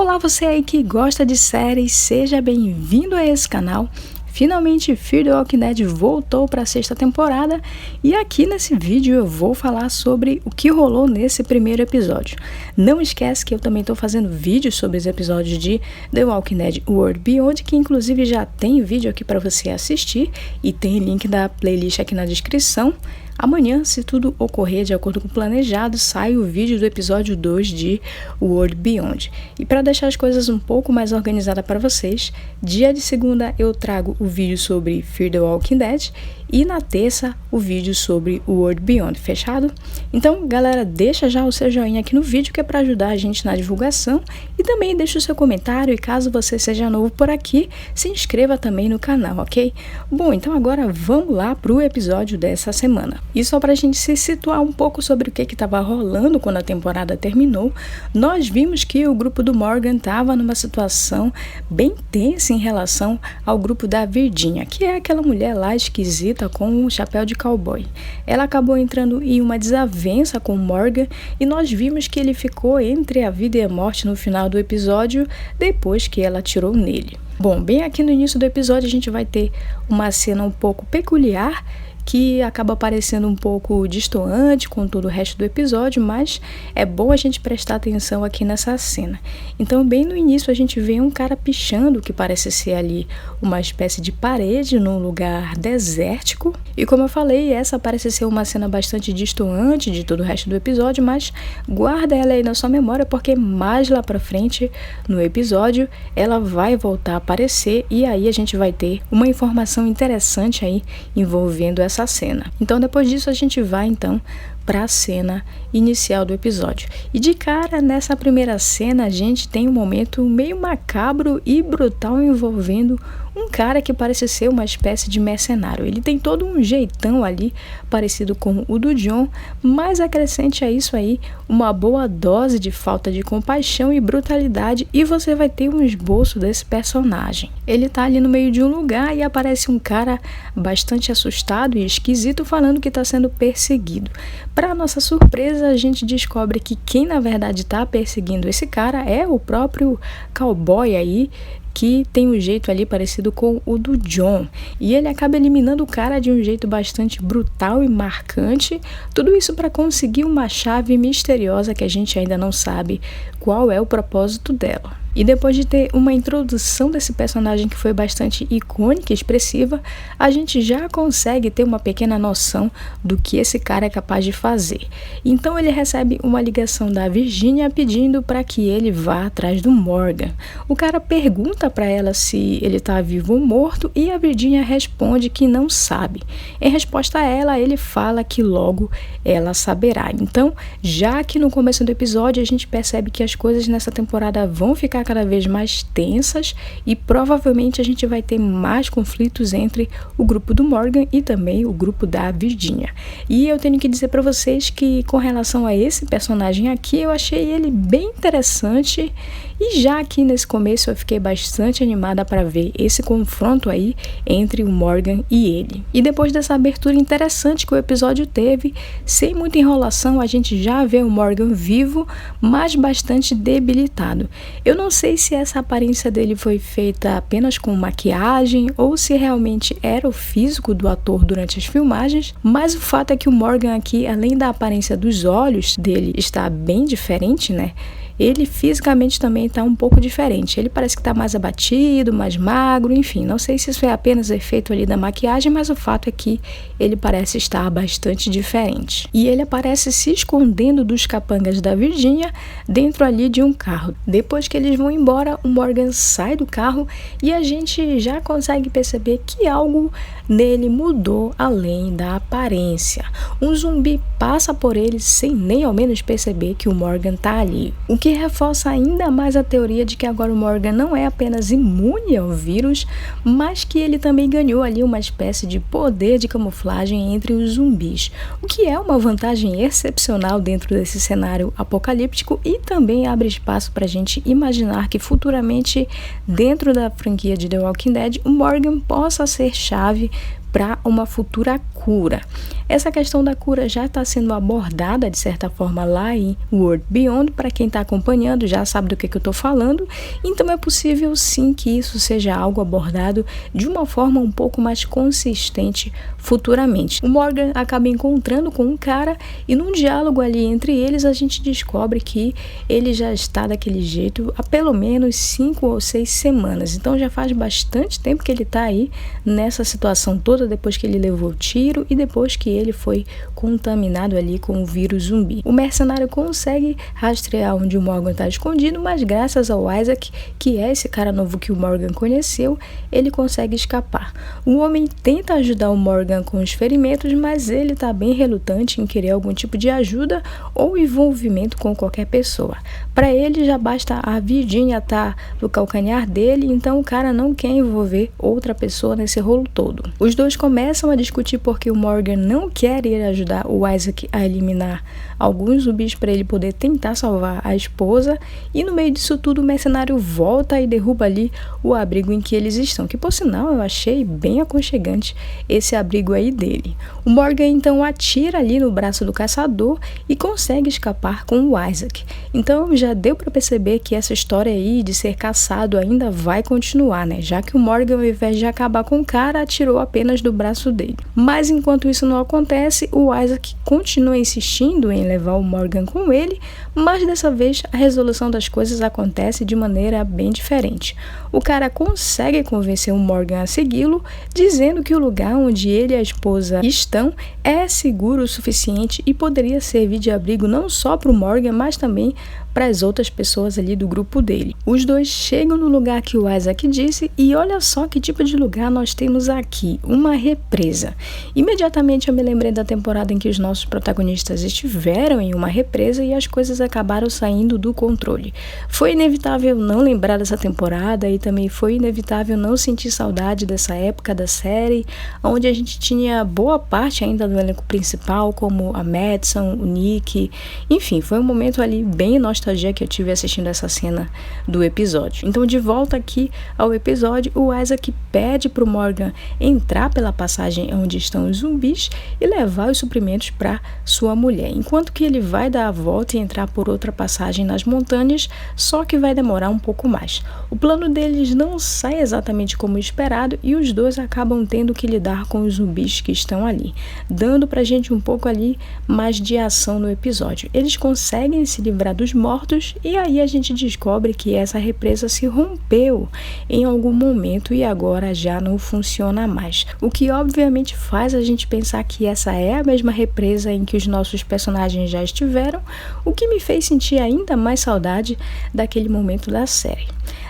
Olá, você aí que gosta de séries, seja bem-vindo a esse canal. Finalmente, Fear the Walking Dead voltou para a sexta temporada e aqui nesse vídeo eu vou falar sobre o que rolou nesse primeiro episódio. Não esquece que eu também estou fazendo vídeos sobre os episódios de The Walking Dead World Beyond, que inclusive já tem vídeo aqui para você assistir e tem link da playlist aqui na descrição. Amanhã, se tudo ocorrer de acordo com o planejado, sai o vídeo do episódio 2 de World Beyond. E para deixar as coisas um pouco mais organizadas para vocês, dia de segunda eu trago o vídeo sobre Fear the Walking Dead e na terça o vídeo sobre World Beyond, fechado? Então, galera, deixa já o seu joinha aqui no vídeo que é para ajudar a gente na divulgação e também deixa o seu comentário e caso você seja novo por aqui, se inscreva também no canal, ok? Bom, então agora vamos lá para o episódio dessa semana. E só para a gente se situar um pouco sobre o que estava rolando quando a temporada terminou, nós vimos que o grupo do Morgan estava numa situação bem tensa em relação ao grupo da Virginia, que é aquela mulher lá esquisita com um chapéu de cowboy. Ela acabou entrando em uma desavença com o Morgan e nós vimos que ele ficou entre a vida e a morte no final do episódio, depois que ela atirou nele. Bom, bem aqui no início do episódio a gente vai ter uma cena um pouco peculiar, que acaba parecendo um pouco distoante com todo o resto do episódio, mas é bom a gente prestar atenção aqui nessa cena. Então, bem no início, a gente vê um cara pichando, que parece ser ali uma espécie de parede num lugar desértico. E como eu falei, essa parece ser uma cena bastante distoante de todo o resto do episódio, mas guarda ela aí na sua memória, porque mais lá pra frente no episódio ela vai voltar a aparecer e aí a gente vai ter uma informação interessante aí envolvendo essa cena. Então depois disso a gente vai então para a cena inicial do episódio. E de cara nessa primeira cena a gente tem um momento meio macabro e brutal envolvendo um cara que parece ser uma espécie de mercenário. Ele tem todo um jeitão ali parecido com o do John, mas acrescente a isso aí uma boa dose de falta de compaixão e brutalidade e você vai ter um esboço desse personagem. Ele tá ali no meio de um lugar e aparece um cara bastante assustado e esquisito falando que está sendo perseguido. Para nossa surpresa, a gente descobre que quem na verdade está perseguindo esse cara é o próprio cowboy aí, que tem um jeito ali parecido com o do John. E ele acaba eliminando o cara de um jeito bastante brutal e marcante. Tudo isso para conseguir uma chave misteriosa que a gente ainda não sabe qual é o propósito dela. E depois de ter uma introdução desse personagem que foi bastante icônica e expressiva, a gente já consegue ter uma pequena noção do que esse cara é capaz de fazer. Então ele recebe uma ligação da Virginia pedindo para que ele vá atrás do Morgan. O cara pergunta para ela se ele está vivo ou morto e a Virginia responde que não sabe. Em resposta a ela, ele fala que logo ela saberá. Então, já que no começo do episódio a gente percebe que as coisas nessa temporada vão ficar cada vez mais tensas e provavelmente a gente vai ter mais conflitos entre o grupo do Morgan e também o grupo da Virginia. E eu tenho que dizer para vocês que com relação a esse personagem aqui, eu achei ele bem interessante e já aqui nesse começo eu fiquei bastante animada para ver esse confronto aí entre o Morgan e ele. E depois dessa abertura interessante que o episódio teve, sem muita enrolação, a gente já vê o Morgan vivo, mas bastante debilitado. Eu não sei se essa aparência dele foi feita apenas com maquiagem ou se realmente era o físico do ator durante as filmagens, mas o fato é que o Morgan aqui, além da aparência dos olhos dele estar bem diferente, né? Ele fisicamente também está um pouco diferente. Ele parece que está mais abatido, mais magro, enfim. Não sei se isso é apenas efeito ali da maquiagem, mas o fato é que ele parece estar bastante diferente. E ele aparece se escondendo dos capangas da Virginia dentro ali de um carro. Depois que eles vão embora, o Morgan sai do carro e a gente já consegue perceber que algo nele mudou além da aparência. Um zumbi passa por ele sem nem ao menos perceber que o Morgan está ali. O que reforça ainda mais a teoria de que agora o Morgan não é apenas imune ao vírus, mas que ele também ganhou ali uma espécie de poder de camuflagem entre os zumbis, o que é uma vantagem excepcional dentro desse cenário apocalíptico e também abre espaço para a gente imaginar que futuramente, dentro da franquia de The Walking Dead, o Morgan possa ser chave para uma futura cura. Essa questão da cura já está sendo abordada de certa forma lá em World Beyond. Para quem está acompanhando já sabe do que eu estou falando, então é possível sim que isso seja algo abordado de uma forma um pouco mais consistente futuramente. O Morgan acaba encontrando com um cara e num diálogo ali entre eles a gente descobre que ele já está daquele jeito há pelo menos 5 ou 6 semanas, então já faz bastante tempo que ele está aí nessa situação toda, depois que ele levou o tiro e depois que ele foi contaminado ali com o vírus zumbi. O mercenário consegue rastrear onde o Morgan está escondido, mas graças ao Isaac, que é esse cara novo que o Morgan conheceu, ele consegue escapar. O homem tenta ajudar o Morgan com os ferimentos, mas ele está bem relutante em querer algum tipo de ajuda ou envolvimento com qualquer pessoa. Para ele já basta a Virginia estar no calcanhar dele, então o cara não quer envolver outra pessoa nesse rolo todo. Os dois começam a discutir porque o Morgan não quer ir ajudar o Isaac a eliminar alguns zumbis para ele poder tentar salvar a esposa, e no meio disso tudo o mercenário volta e derruba ali o abrigo em que eles estão, que por sinal eu achei bem aconchegante esse abrigo aí dele. O Morgan então atira ali no braço do caçador e consegue escapar com o Isaac. Então já deu para perceber que essa história aí de ser caçado ainda vai continuar, né? Já que o Morgan, ao invés de acabar com o cara, atirou apenas do braço dele. Mas enquanto isso não acontece, o Isaac continua insistindo em levar o Morgan com ele, mas dessa vez a resolução das coisas acontece de maneira bem diferente. O cara consegue convencer o Morgan a segui-lo, dizendo que o lugar onde ele e a esposa estão é seguro o suficiente e poderia servir de abrigo não só para o Morgan, mas também para as outras pessoas ali do grupo dele. Os dois chegam no lugar que o Isaac disse e olha só que tipo de lugar nós temos aqui, uma represa. Imediatamente eu me lembrei da temporada em que os nossos protagonistas estiveram em uma represa e as coisas acabaram saindo do controle. Foi inevitável não lembrar dessa temporada e também foi inevitável não sentir saudade dessa época da série, onde a gente tinha boa parte ainda do elenco principal, como a Madison, o Nick, enfim, foi um momento ali bem nostálgico que eu tive assistindo essa cena do episódio. Então, de volta aqui ao episódio, o Isaac pede pro Morgan entrar pela passagem onde estão os zumbis e levar os suprimentos para sua mulher, enquanto que ele vai dar a volta e entrar por outra passagem nas montanhas, só que vai demorar um pouco mais. O plano deles não sai exatamente como esperado e os dois acabam tendo que lidar com os zumbis que estão ali, dando pra gente um pouco ali mais de ação no episódio. Eles conseguem se livrar dos mortos e aí a gente descobre que essa represa se rompeu em algum momento e agora já não funciona mais, o que obviamente faz a gente pensar que essa é a mesma represa em que os nossos personagens já estiveram, o que me fez sentir ainda mais saudade daquele momento da série.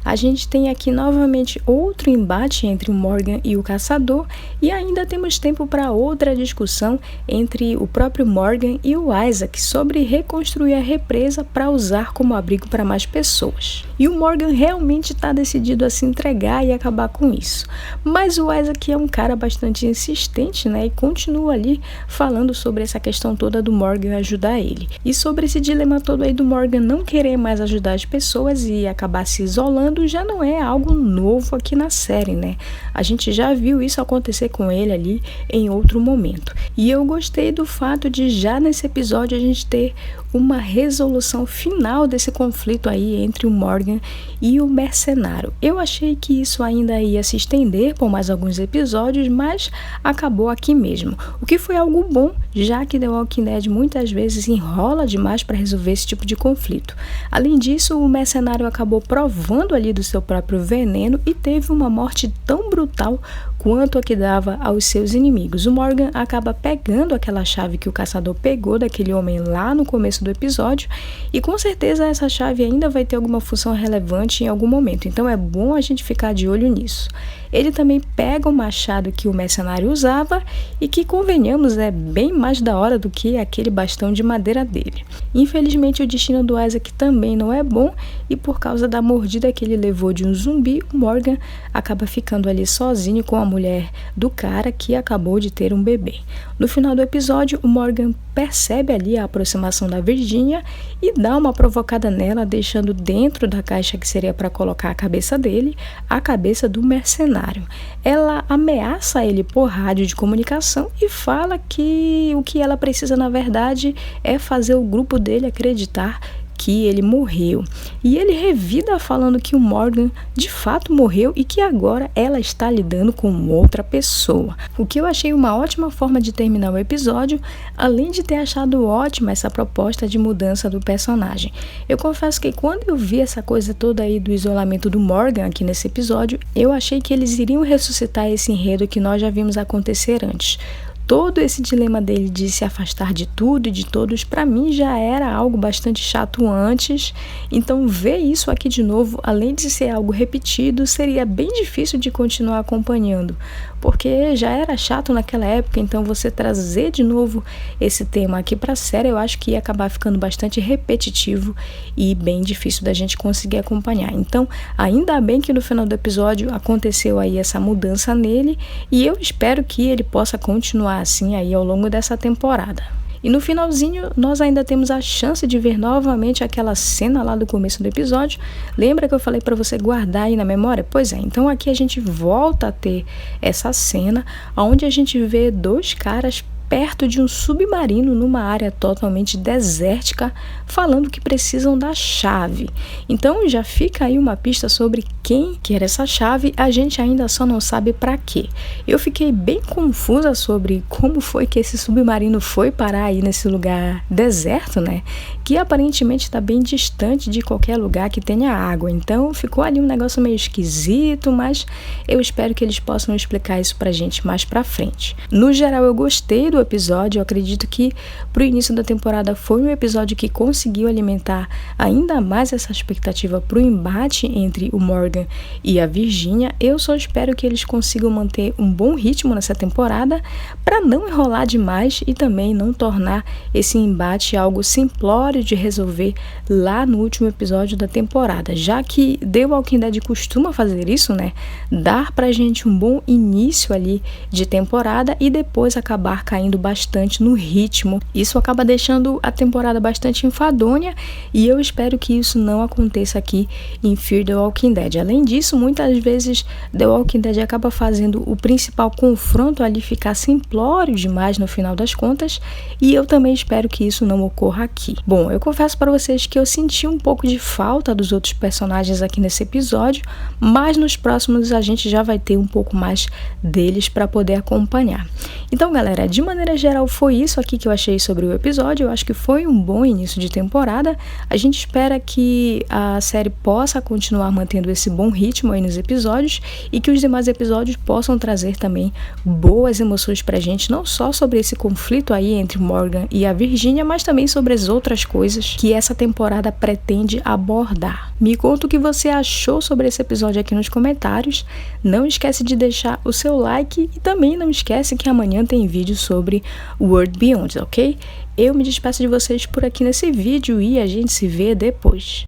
A gente tem aqui novamente outro embate entre o Morgan e o caçador e ainda temos tempo para outra discussão entre o próprio Morgan e o Isaac sobre reconstruir a represa para usar como abrigo para mais pessoas. E o Morgan realmente está decidido a se entregar e acabar com isso. Mas o Isaac é um cara bastante insistente, né? E continua ali falando sobre essa questão toda do Morgan ajudar ele. E sobre esse dilema todo aí do Morgan não querer mais ajudar as pessoas e acabar se isolando, já não é algo novo aqui na série, né? A gente já viu isso acontecer com ele ali em outro momento. E eu gostei do fato de já nesse episódio a gente ter uma resolução final desse conflito aí entre o Morgan e o mercenário. Eu achei que isso ainda ia se estender por mais alguns episódios, mas acabou aqui mesmo. O que foi algo bom, já que The Walking Dead muitas vezes enrola demais para resolver esse tipo de conflito. Além disso, o mercenário acabou provando ali do seu próprio veneno e teve uma morte tão brutal quanto a que dava aos seus inimigos. O Morgan acaba pegando aquela chave que o caçador pegou daquele homem lá no começo do episódio e com certeza essa chave ainda vai ter alguma função relevante em algum momento, então é bom a gente ficar de olho nisso. Ele também pega o machado que o mercenário usava e que, convenhamos, é bem mais da hora do que aquele bastão de madeira dele. Infelizmente, o destino do Isaac também não é bom e por causa da mordida que ele levou de um zumbi, o Morgan acaba ficando ali sozinho com a mulher do cara que acabou de ter um bebê. No final do episódio, o Morgan percebe ali a aproximação da Virginia e dá uma provocada nela, deixando dentro da caixa que seria para colocar a cabeça dele, a cabeça do mercenário. Ela ameaça ele por rádio de comunicação e fala que o que ela precisa, na verdade, é fazer o grupo dele acreditar que ele morreu. E ele revida falando que o Morgan de fato morreu e que agora ela está lidando com outra pessoa. O que eu achei uma ótima forma de terminar o episódio, além de ter achado ótima essa proposta de mudança do personagem. Eu confesso que quando eu vi essa coisa toda aí do isolamento do Morgan aqui nesse episódio, eu achei que eles iriam ressuscitar esse enredo que nós já vimos acontecer antes. Todo esse dilema dele de se afastar de tudo e de todos, para mim já era algo bastante chato antes, então ver isso aqui de novo, além de ser algo repetido, seria bem difícil de continuar acompanhando, porque já era chato naquela época, então você trazer de novo esse tema aqui para a série, eu acho que ia acabar ficando bastante repetitivo e bem difícil da gente conseguir acompanhar. Então, ainda bem que no final do episódio aconteceu aí essa mudança nele, e eu espero que ele possa continuar assim aí ao longo dessa temporada. E no finalzinho, nós ainda temos a chance de ver novamente aquela cena lá do começo do episódio. Lembra que eu falei para você guardar aí na memória? Pois é, então aqui a gente volta a ter essa cena onde a gente vê dois caras perto de um submarino numa área totalmente desértica, falando que precisam da chave. Então já fica aí uma pista sobre quem quer essa chave, a gente ainda só não sabe para quê. Eu fiquei bem confusa sobre como foi que esse submarino foi parar aí nesse lugar deserto, né? Que aparentemente está bem distante de qualquer lugar que tenha água. Então ficou ali um negócio meio esquisito, mas eu espero que eles possam explicar isso pra gente mais pra frente. No geral, eu gostei do episódio, eu acredito que pro início da temporada foi um episódio que conseguiu alimentar ainda mais essa expectativa pro embate entre o Morgan e a Virginia. Eu só espero que eles consigam manter um bom ritmo nessa temporada para não enrolar demais e também não tornar esse embate algo simplório de resolver lá no último episódio da temporada, já que The Walking Dead costuma fazer isso, né? Dar pra gente um bom início ali de temporada e depois acabar caindo bastante no ritmo. Isso acaba deixando a temporada bastante enfadonha e eu espero que isso não aconteça aqui em Fear the Walking Dead. Além disso, muitas vezes The Walking Dead acaba fazendo o principal confronto ali ficar simplório demais no final das contas, e eu também espero que isso não ocorra aqui. Bom, eu confesso para vocês que eu senti um pouco de falta dos outros personagens aqui nesse episódio, mas nos próximos a gente já vai ter um pouco mais deles para poder acompanhar. Então, galera, de maneira geral foi isso aqui que eu achei sobre o episódio. Eu acho que foi um bom início de temporada. A gente espera que a série possa continuar mantendo esse bom ritmo aí nos episódios e que os demais episódios possam trazer também boas emoções pra gente, não só sobre esse conflito aí entre Morgan e a Virginia, mas também sobre as outras coisas que essa temporada pretende abordar. Me conta o que você achou sobre esse episódio aqui nos comentários. Não esquece de deixar o seu like e também não esquece que amanhã tem vídeo sobre World Beyond, ok? Eu me despeço de vocês por aqui nesse vídeo e a gente se vê depois.